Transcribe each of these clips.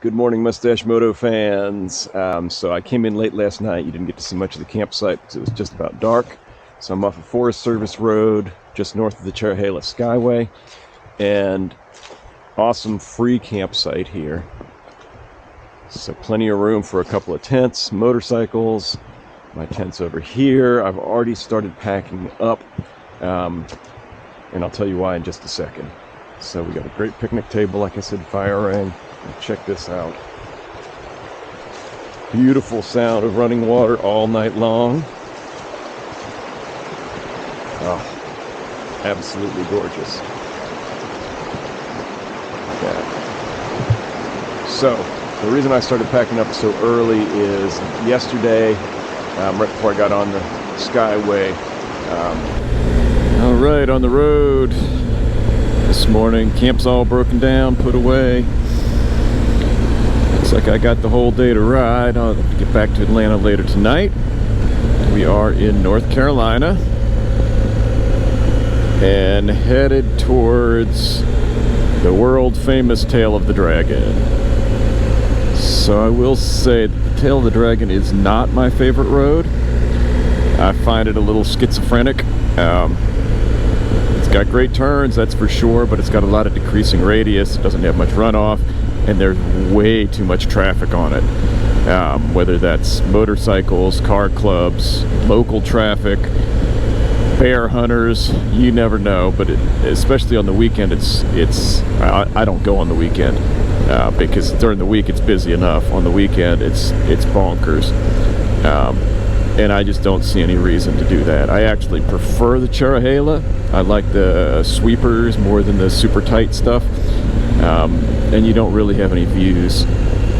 Good morning, Mustache Moto fans. So I came in late last night. You didn't get to see much of the campsite because it was just about dark. So I'm off of Forest Service Road, just north of the Cherahela Skyway, and awesome free campsite here. So plenty of room for a couple of tents, motorcycles. My tent's over here. I've already started packing up, and I'll tell you why in just a second. So we got a great picnic table, like I said, fire ring. Check this out. Beautiful sound of running water all night long. Oh, absolutely gorgeous. Yeah. So, the reason I started packing up so early is yesterday, right before I got on the Skyway. All right, on the road this morning. Camp's all broken down, put away. Looks like I got the whole day to ride. I'll get back to Atlanta later tonight. We are in North Carolina and headed towards the world famous Tail of the Dragon. So I will say that the Tail of the Dragon is not my favorite road. I find it a little schizophrenic. It's got great turns, that's for sure, but it's got a lot of decreasing radius. It doesn't have much runoff, and there's way too much traffic on it. Whether that's motorcycles, car clubs, local traffic, bear hunters, you never know. But especially on the weekend, I don't go on the weekend because during the week it's busy enough. On the weekend, it's bonkers. And I just don't see any reason to do that. I actually prefer the Cherahela. I like the sweepers more than the super tight stuff. And you don't really have any views,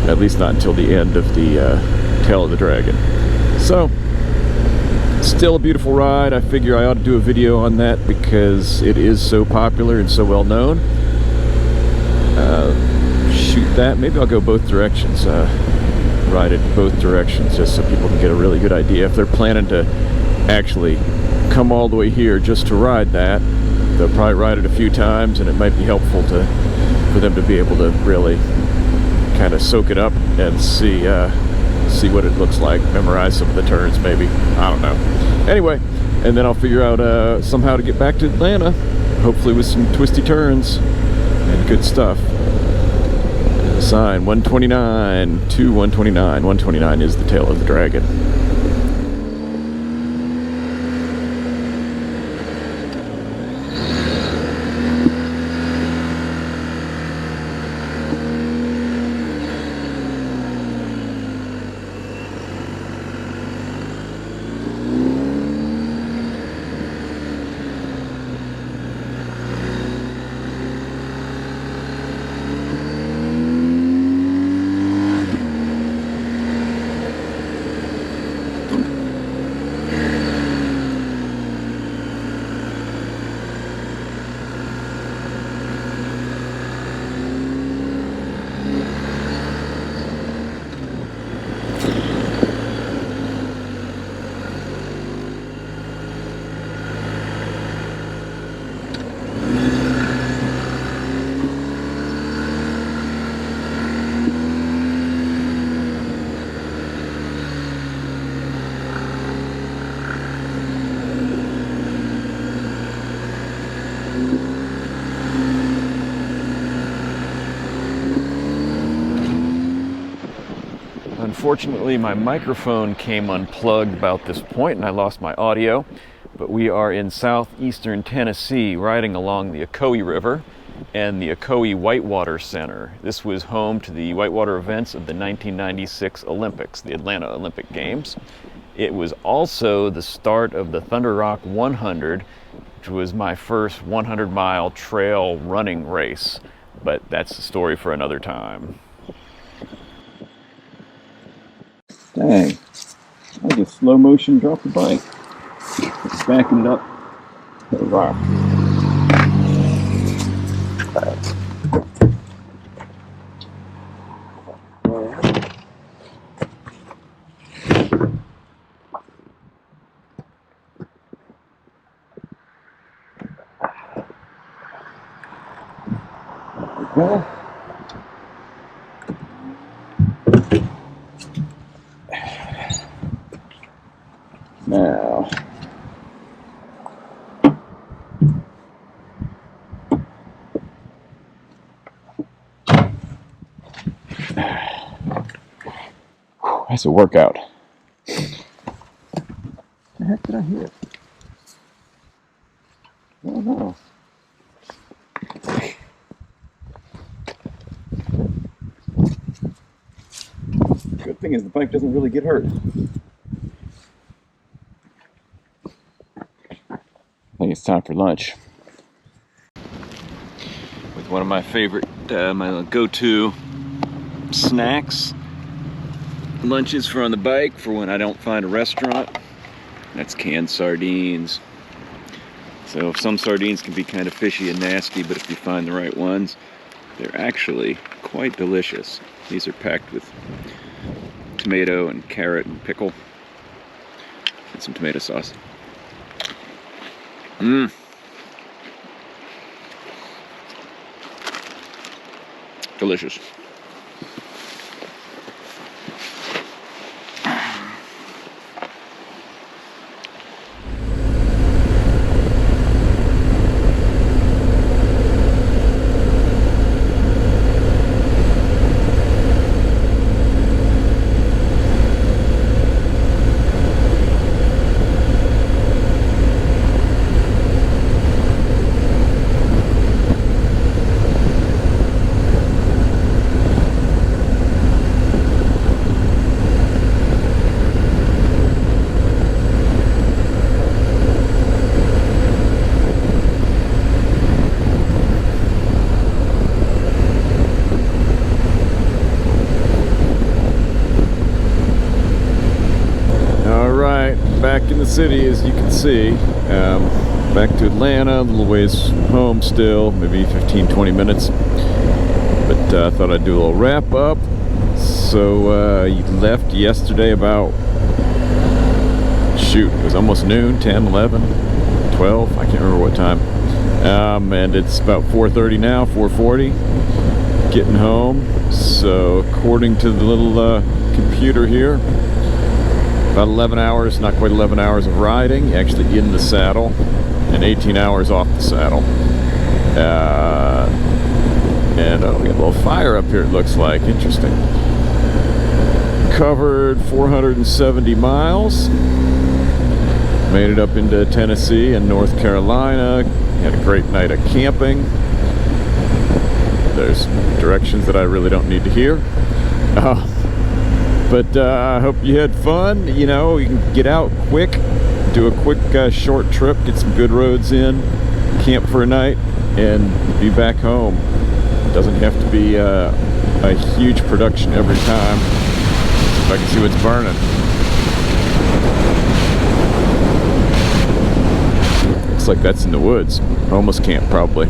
at least not until the end of the Tail of the Dragon. So, still a beautiful ride. I figure I ought to do a video on that because it is so popular and so well known. Shoot that. Maybe I'll go both directions. Ride it both directions just so people can get a really good idea. If they're planning to actually come all the way here just to ride that, they'll probably ride it a few times, and it might be helpful for them to be able to really kind of soak it up and see what it looks like, memorize some of the turns maybe. I don't know. Anyway, and then I'll figure out somehow to get back to Atlanta, hopefully with some twisty turns and good stuff. Sign 129 to 129. 129 is the Tail of the Dragon. Unfortunately, my microphone came unplugged about this point and I lost my audio, but we are in southeastern Tennessee riding along the Ocoee River and the Ocoee Whitewater Center. This was home to the whitewater events of the 1996 Olympics, the Atlanta Olympic Games. It was also the start of the Thunder Rock 100, which was my first 100-mile trail running race, but that's the story for another time. Dang, I just slow motion dropped the bike. It's backing it up to the rock. Okay. Now, that's a workout. What the heck did I hit? I don't know. Good thing is the bike doesn't really get hurt. I think it's time for lunch. With one of my favorite, my go-to snacks, lunches for on the bike for when I don't find a restaurant. That's canned sardines. So some sardines can be kind of fishy and nasty, but if you find the right ones, they're actually quite delicious. These are packed with tomato and carrot and pickle and some tomato sauce. Delicious. Back in the city, as you can see. Back to Atlanta, a little ways from home still, maybe 15-20 minutes. But I thought I'd do a little wrap up. So you left yesterday about, shoot, it was almost noon, 10, 11, 12, I can't remember what time. And it's about 4:30 now, 4:40, getting home. So according to the little computer here, about 11 hours, not quite 11 hours of riding, actually in the saddle, and 18 hours off the saddle. And oh, we got a little fire up here, it looks like. Interesting. Covered 470 miles. Made it up into Tennessee and North Carolina. Had a great night of camping. There's directions that I really don't need to hear. But I hope you had fun. You know, you can get out quick, do a quick short trip, get some good roads in, camp for a night, and be back home. It doesn't have to be a huge production every time. If I can see what's burning. Looks like that's in the woods. Homeless camp, probably.